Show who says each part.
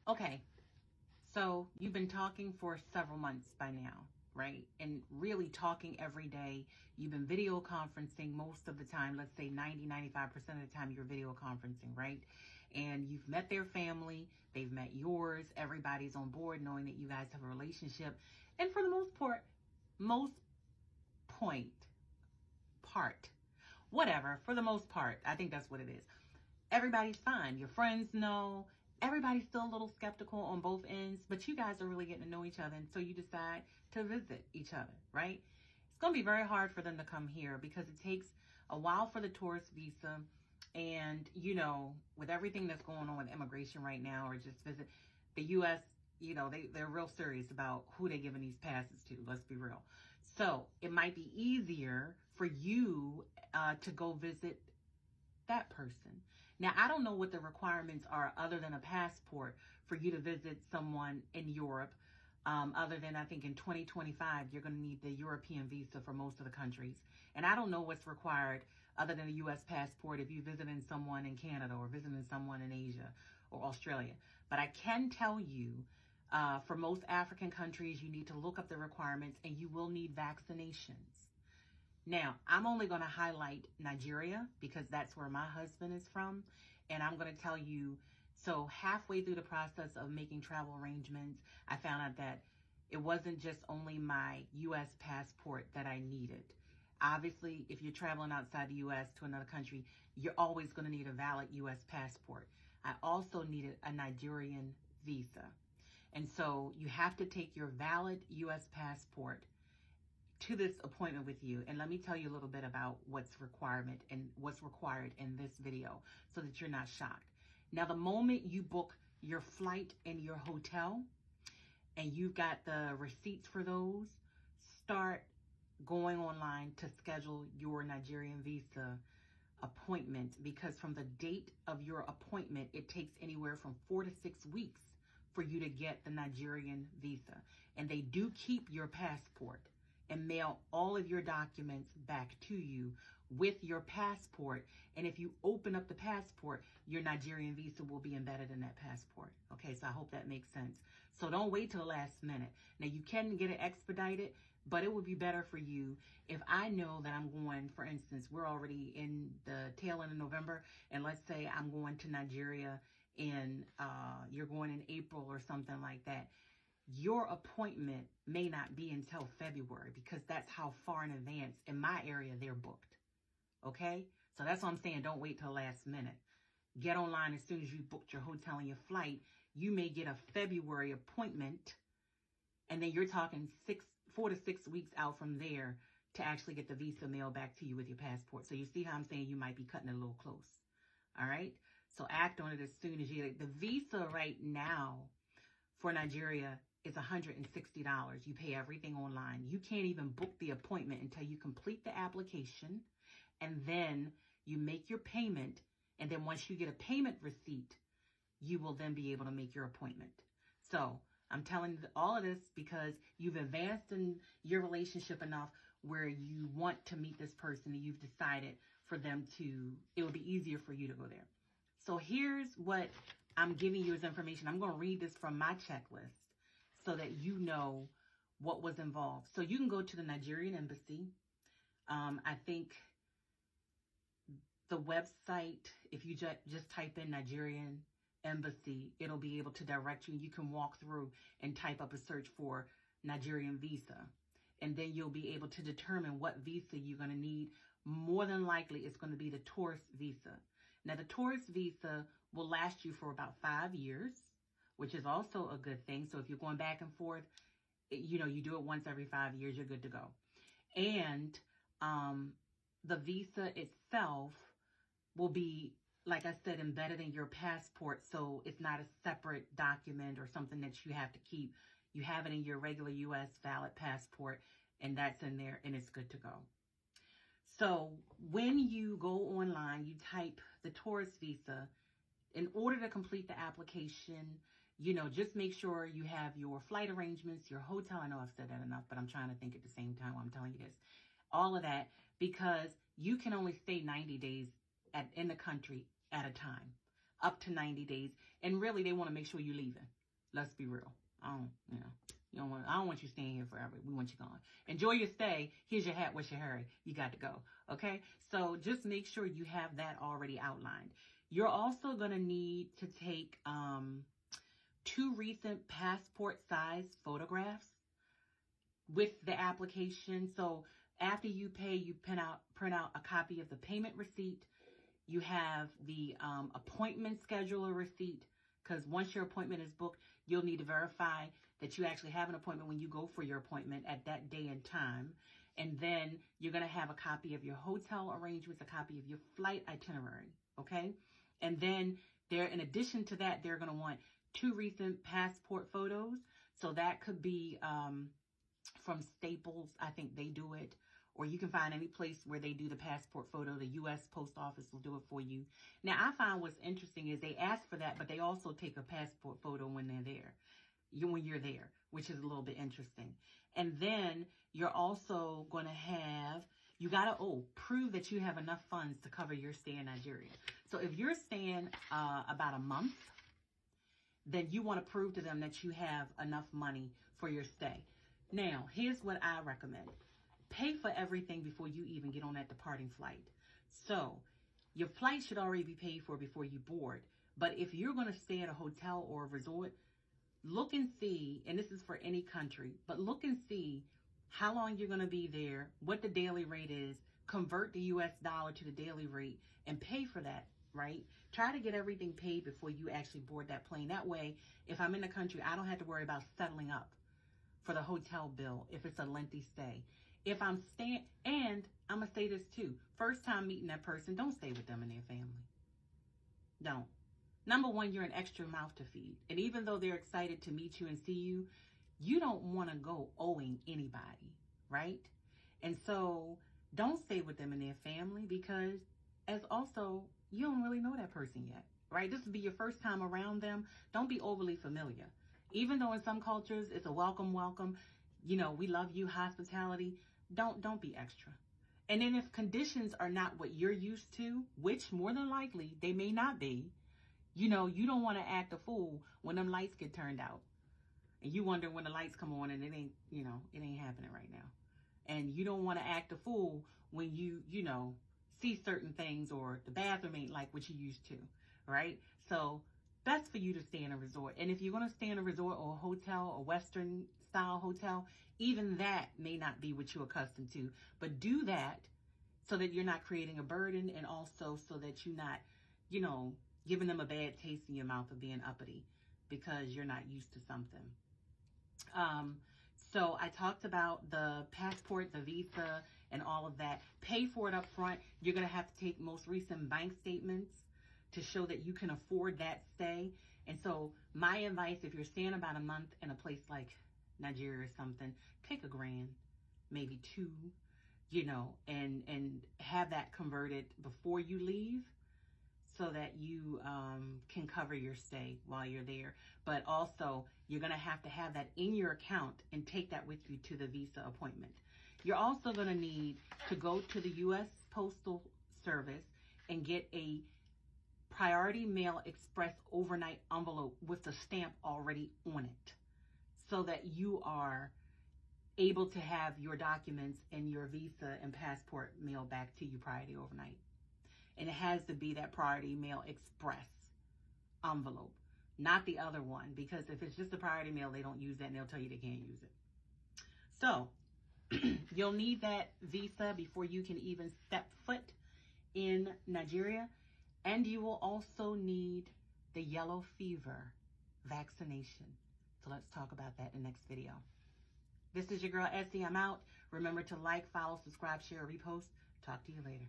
Speaker 1: Okay, so you've been talking for several months by now, right? And really talking every day. You've been video conferencing most of the time. Let's say 90-95% of the time you're video conferencing, right? And you've met their family, they've met yours, everybody's on board knowing that you guys have a relationship. And for the most point, part, whatever, for the most part, I think that's what it is. Everybody's fine. Your friends know. Everybody's still a little skeptical on both ends, but you guys are really getting to know each other, and so you decide to visit each other, right? It's going to be very hard for them to come here because it takes a while for the tourist visa, and, with everything that's going on with immigration right now, or just visit the U.S., they're real serious about who they're giving these passes to. Let's be real. So it might be easier for you to go visit that person. Now, I don't know what the requirements are other than a passport for you to visit someone in Europe. Other than I think in 2025, you're going to need the European visa for most of the countries. And I don't know what's required other than a U.S. passport if you're visiting someone in Canada or visiting someone in Asia or Australia. But I can tell you, for most African countries, you need to look up the requirements and you will need vaccinations. Now, I'm only going to highlight Nigeria because that's where my husband is from. And I'm going to tell you, so halfway through the process of making travel arrangements, I found out that it wasn't just only my U.S. passport that I needed. Obviously, if you're traveling outside the U.S. to another country, you're always going to need a valid U.S. passport. I also needed a Nigerian visa. And so you have to take your valid U.S. passport to this appointment with you. And let me tell you a little bit about what's required in this video so that you're not shocked. Now, the moment you book your flight and your hotel and you've got the receipts for those, start going online to schedule your Nigerian visa appointment, because from the date of your appointment, it takes anywhere from 4 to 6 weeks for you to get the Nigerian visa. And they do keep your passport and mail all of your documents back to you with your passport. And if you open up the passport, your Nigerian visa will be embedded in that passport. Okay, so I hope that makes sense. So don't wait till the last minute. Now, you can get it expedited, but it would be better for you if I know that I'm going, for instance, we're already in the tail end of November, and let's say I'm going to Nigeria and you're going in April or something like that. Your appointment may not be until February because that's how far in advance in my area they're booked. Okay? So that's what I'm saying. Don't wait till last minute. Get online as soon as you booked your hotel and your flight. You may get a February appointment, and then you're talking 4 to 6 weeks out from there to actually get the visa mailed back to you with your passport. So you see how I'm saying you might be cutting it a little close. All right? So act on it as soon as you get it. The visa right now for Nigeria is $160. You pay everything online. You can't even book the appointment until you complete the application, and then you make your payment. And then once you get a payment receipt, you will then be able to make your appointment. So I'm telling you all of this because you've advanced in your relationship enough where you want to meet this person and you've decided for them to, it will be easier for you to go there. So here's what I'm giving you as information. I'm going to read this from my checklist so that you know what was involved. So you can go to the Nigerian embassy. I think the website, if you just type in Nigerian embassy, it'll be able to direct you. You can walk through and type up a search for Nigerian visa. And then you'll be able to determine what visa you're going to need. More than likely, it's going to be the tourist visa. Now, the tourist visa will last you for about 5 years, which is also a good thing. So if you're going back and forth, you do it once every 5 years, you're good to go. And the visa itself will be, like I said, embedded in your passport. So it's not a separate document or something that you have to keep. You have it in your regular U.S. valid passport, and that's in there, and it's good to go. So when you go online, you type the tourist visa. In order to complete the application, just make sure you have your flight arrangements, your hotel. I know I've said that enough, but I'm trying to think at the same time while I'm telling you this. All of that, because you can only stay 90 days in the country at a time. up to 90 days. And really, they want to make sure you're leaving. Let's be real. I don't want you staying here forever. We want you gone. Enjoy your stay. Here's your hat. What's your hurry? You got to go. Okay? So just make sure you have that already outlined. You're also going to need to take 2 recent passport size photographs with the application. So after you pay, you print out a copy of the payment receipt. You have the appointment scheduler receipt, because once your appointment is booked, you'll need to verify that you actually have an appointment when you go for your appointment at that day and time. And then you're going to have a copy of your hotel arrangements, a copy of your flight itinerary, okay? And then in addition to that, they're going to want 2 recent passport photos. So that could be from Staples. I think they do it. Or you can find any place where they do the passport photo. The U.S. Post Office will do it for you. Now, I find what's interesting is they ask for that, but they also take a passport photo when they're there, when you're there, which is a little bit interesting. And then you're also going to have, you got to prove that you have enough funds to cover your stay in Nigeria. So if you're staying about a month, then you want to prove to them that you have enough money for your stay. Now, here's what I recommend. Pay for everything before you even get on that departing flight. So your flight should already be paid for before you board. But if you're going to stay at a hotel or a resort, look and see, and this is for any country, but look and see how long you're going to be there, what the daily rate is, convert the US dollar to the daily rate, and pay for that, right? Try to get everything paid before you actually board that plane. That way, if I'm in the country, I don't have to worry about settling up for the hotel bill if it's a lengthy stay. If I'm staying, and I'm going to say this too, first time meeting that person, don't stay with them and their family. Don't. Number one, you're an extra mouth to feed. And even though they're excited to meet you and see you, you don't want to go owing anybody, right? And so don't stay with them and their family, because as also, you don't really know that person yet, right? This will be your first time around them. Don't be overly familiar. Even though in some cultures it's a welcome, you know, we love you, hospitality. Don't be extra. And then if conditions are not what you're used to, which more than likely they may not be, you know, you don't want to act a fool when them lights get turned out. And you wonder when the lights come on and it ain't, you know, it ain't happening right now. And you don't want to act a fool when you know, see certain things, or the bathroom ain't like what you used to, right? So best for you to stay in a resort. And if you're going to stay in a resort or a hotel, a Western style hotel, even that may not be what you're accustomed to. But do that so that you're not creating a burden, and also so that you're not, you know, giving them a bad taste in your mouth of being uppity because you're not used to something. So I talked about the passport, the visa, and all of that. Pay for it up front. You're going to have to take most recent bank statements to show that you can afford that stay. And so my advice, if you're staying about a month in a place like Nigeria or something, take $1,000, maybe $2, you know, and have that converted before you leave, so that you can cover your stay while you're there. But also, you're going to have that in your account and take that with you to the visa appointment. You're also going to need to go to the U.S. Postal Service and get a Priority Mail Express overnight envelope with the stamp already on it, so that you are able to have your documents and your visa and passport mailed back to you priority overnight. And it has to be that Priority Mail Express envelope, not the other one, because if it's just a Priority Mail, they don't use that and they'll tell you they can't use it. So you'll need that visa before you can even step foot in Nigeria. And you will also need the yellow fever vaccination. So let's talk about that in the next video. This is your girl, Essie. I'm out. Remember to like, follow, subscribe, share, repost. Talk to you later.